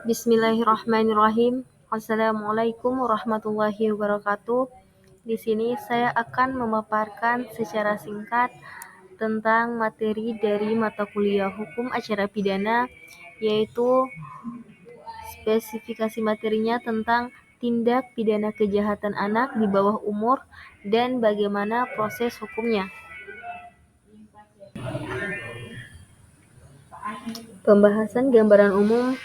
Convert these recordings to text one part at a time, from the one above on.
Bismillahirrahmanirrahim. Assalamualaikum warahmatullahi wabarakatuh. Di sini saya akan memaparkan secara singkat tentang materi dari mata kuliah Hukum Acara Pidana, yaitu spesifikasi materinya tentang tindak pidana kejahatan anak di bawah umur dan bagaimana proses hukumnya. Pembahasan gambaran umum.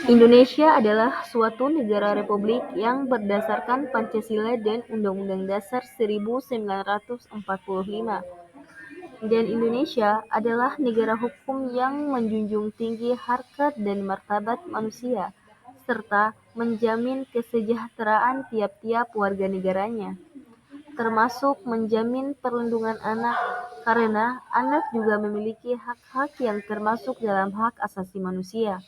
Indonesia adalah suatu negara republik yang berdasarkan Pancasila dan Undang-Undang Dasar 1945. Dan Indonesia adalah negara hukum yang menjunjung tinggi harkat dan martabat manusia, serta menjamin kesejahteraan tiap-tiap warga negaranya, termasuk menjamin perlindungan anak, karena anak juga memiliki hak-hak yang termasuk dalam hak asasi manusia.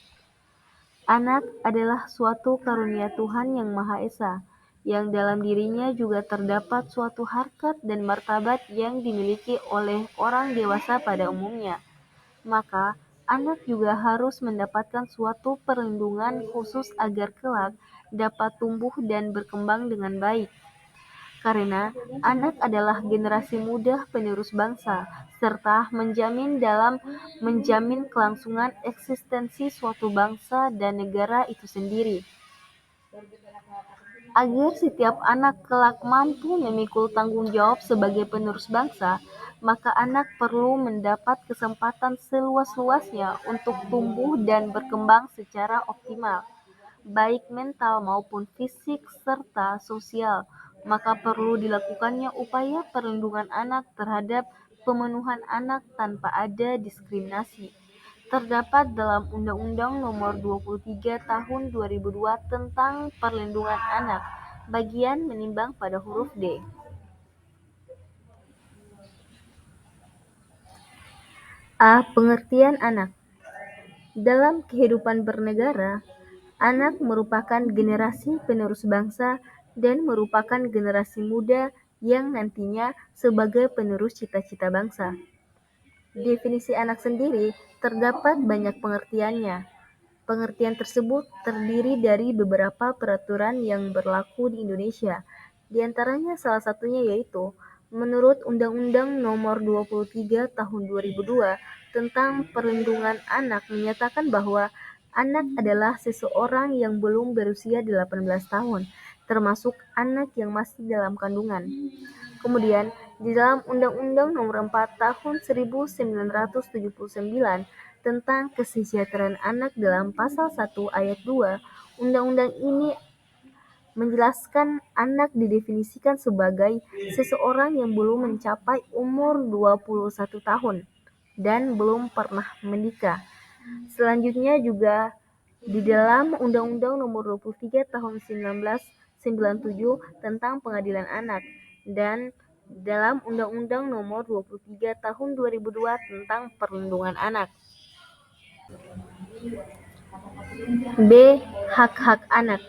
Anak adalah suatu karunia Tuhan yang Maha Esa, yang dalam dirinya juga terdapat suatu harkat dan martabat yang dimiliki oleh orang dewasa pada umumnya. Maka, anak juga harus mendapatkan suatu perlindungan khusus agar kelak dapat tumbuh dan berkembang dengan baik. Karena anak adalah generasi muda penerus bangsa, serta menjamin kelangsungan eksistensi suatu bangsa dan negara itu sendiri. Agar setiap anak kelak mampu memikul tanggung jawab sebagai penerus bangsa, maka anak perlu mendapat kesempatan seluas-luasnya untuk tumbuh dan berkembang secara optimal, baik mental maupun fisik serta sosial. Maka perlu dilakukannya upaya perlindungan anak terhadap pemenuhan anak tanpa ada diskriminasi. Terdapat dalam Undang-Undang Nomor 23 Tahun 2002 tentang Perlindungan Anak, bagian menimbang pada huruf D. A. Pengertian anak. Dalam kehidupan bernegara, anak merupakan generasi penerus bangsa dan merupakan generasi muda yang nantinya sebagai penerus cita-cita bangsa. Definisi anak sendiri terdapat banyak pengertiannya. Pengertian tersebut terdiri dari beberapa peraturan yang berlaku di Indonesia. Di antaranya salah satunya yaitu menurut Undang-Undang Nomor 23 Tahun 2002 tentang Perlindungan Anak menyatakan bahwa anak adalah seseorang yang belum berusia 18 tahun, termasuk anak yang masih dalam kandungan. Kemudian, di dalam Undang-Undang Nomor 4 Tahun 1979 tentang Kesejahteraan Anak dalam Pasal 1 Ayat 2, Undang-Undang ini menjelaskan anak didefinisikan sebagai seseorang yang belum mencapai umur 21 tahun dan belum pernah menikah. Selanjutnya juga di dalam Undang-Undang Nomor 23 Tahun 1997 tentang Pengadilan Anak dan dalam Undang-Undang Nomor 23 Tahun 2002 tentang Perlindungan Anak. B. Hak-hak anak.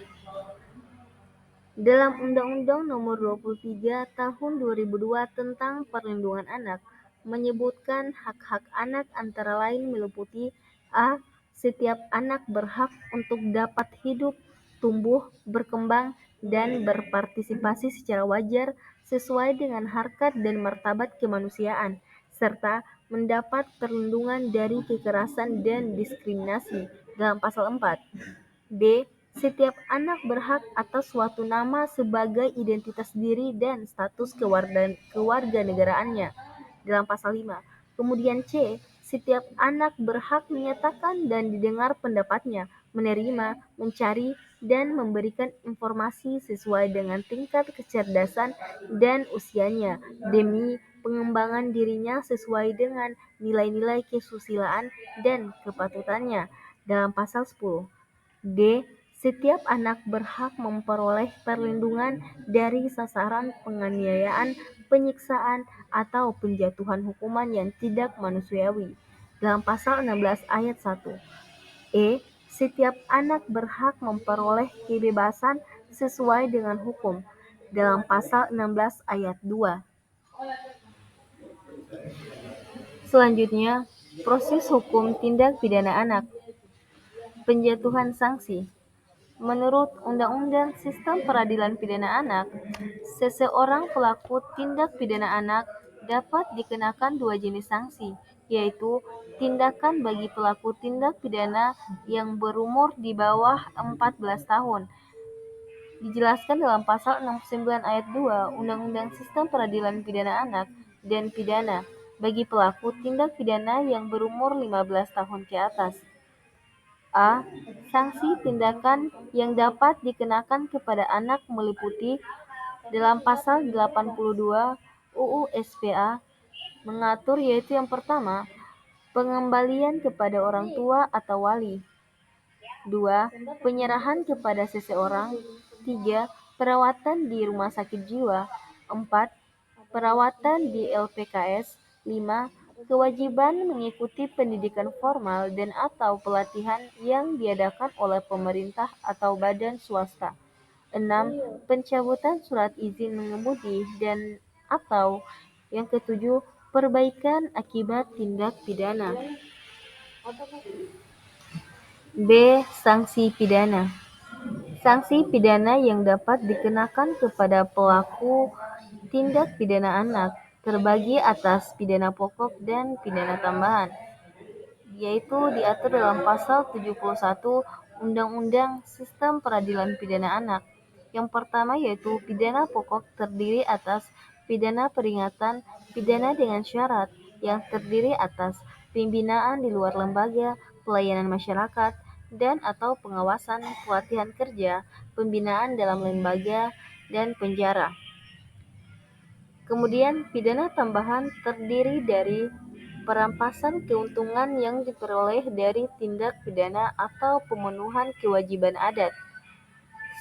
Dalam Undang-Undang Nomor 23 Tahun 2002 tentang Perlindungan Anak menyebutkan hak-hak anak antara lain meliputi A. Setiap anak berhak untuk dapat hidup, tumbuh, berkembang, dan berpartisipasi secara wajar sesuai dengan harkat dan martabat kemanusiaan, serta mendapat perlindungan dari kekerasan dan diskriminasi dalam Pasal 4. B. Setiap anak berhak atas suatu nama sebagai identitas diri dan status kewarganegaraannya dalam Pasal 5. Kemudian C. Setiap anak berhak menyatakan dan didengar pendapatnya, menerima, mencari, dan memberikan informasi sesuai dengan tingkat kecerdasan dan usianya demi pengembangan dirinya sesuai dengan nilai-nilai kesusilaan dan kepatutannya dalam Pasal 10. D. Setiap anak berhak memperoleh perlindungan dari sasaran penganiayaan, penyiksaan, atau penjatuhan hukuman yang tidak manusiawi dalam Pasal 16 Ayat 1. E. Setiap anak berhak memperoleh kebebasan sesuai dengan hukum dalam Pasal 16 Ayat 2. Selanjutnya, proses hukum tindak pidana anak. Penjatuhan sanksi. Menurut Undang-Undang Sistem Peradilan Pidana Anak, seseorang pelaku tindak pidana anak dapat dikenakan dua jenis sanksi, yaitu tindakan bagi pelaku tindak pidana yang berumur di bawah 14 tahun. Dijelaskan dalam pasal 69 ayat 2 Undang-Undang Sistem Peradilan Pidana Anak dan pidana bagi pelaku tindak pidana yang berumur 15 tahun ke atas. A. Sanksi tindakan yang dapat dikenakan kepada anak meliputi dalam pasal 82 UU SPA mengatur, yaitu yang pertama, pengembalian kepada orang tua atau wali. 2. Penyerahan kepada seseorang. 3. Perawatan di rumah sakit jiwa. 4. Perawatan di LPKS. 5. Kewajiban mengikuti pendidikan formal dan atau pelatihan yang diadakan oleh pemerintah atau badan swasta. 6. Pencabutan surat izin mengemudi dan atau yang ketujuh, perbaikan akibat tindak pidana. B. Sanksi pidana. Sanksi pidana yang dapat dikenakan kepada pelaku tindak pidana anak terbagi atas pidana pokok dan pidana tambahan, yaitu diatur dalam pasal 71 Undang-Undang Sistem Peradilan Pidana Anak. Yang pertama yaitu pidana pokok terdiri atas pidana peringatan, pidana dengan syarat yang terdiri atas pembinaan di luar lembaga, pelayanan masyarakat, dan atau pengawasan, pelatihan kerja, pembinaan dalam lembaga, dan penjara. Kemudian pidana tambahan terdiri dari perampasan keuntungan yang diperoleh dari tindak pidana atau pemenuhan kewajiban adat.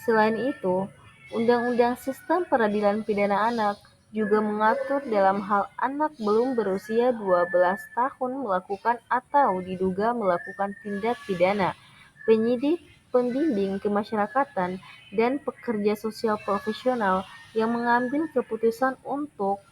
Selain itu, Undang-Undang Sistem Peradilan Pidana Anak juga mengatur dalam hal anak belum berusia 12 tahun melakukan atau diduga melakukan tindak pidana. Penyidik, pembimbing kemasyarakatan, dan pekerja sosial profesional yang mengambil keputusan untuk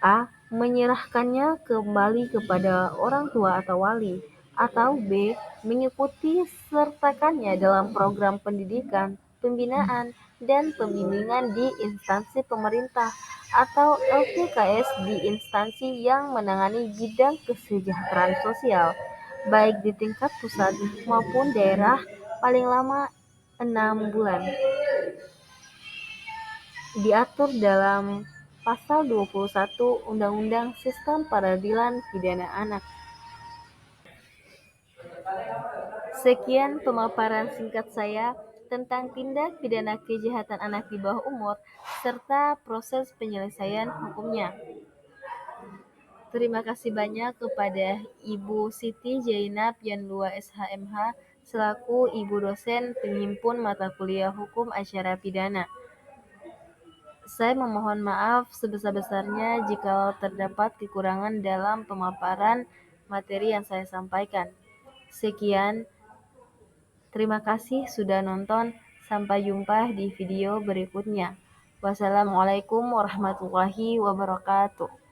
A. Menyerahkannya kembali kepada orang tua atau wali, atau B. Mengikuti sertakannya dalam program pendidikan, pembinaan, dan pembimbingan di instansi pemerintah atau LPKS di instansi yang menangani bidang kesejahteraan sosial, baik di tingkat pusat maupun daerah, paling lama 6 bulan. Diatur dalam Pasal 21 Undang-Undang Sistem Peradilan Pidana Anak. Sekian pemaparan singkat saya tentang tindak pidana kejahatan anak di bawah umur serta proses penyelesaian hukumnya. Terima kasih banyak kepada Ibu Siti Jainab Yanlua SHMH selaku Ibu dosen penyimpun mata kuliah Hukum Acara Pidana. Saya memohon maaf sebesar-besarnya jika terdapat kekurangan dalam pemaparan materi yang saya sampaikan. Sekian, terima kasih sudah nonton. Sampai jumpa di video berikutnya. Wassalamualaikum warahmatullahi wabarakatuh.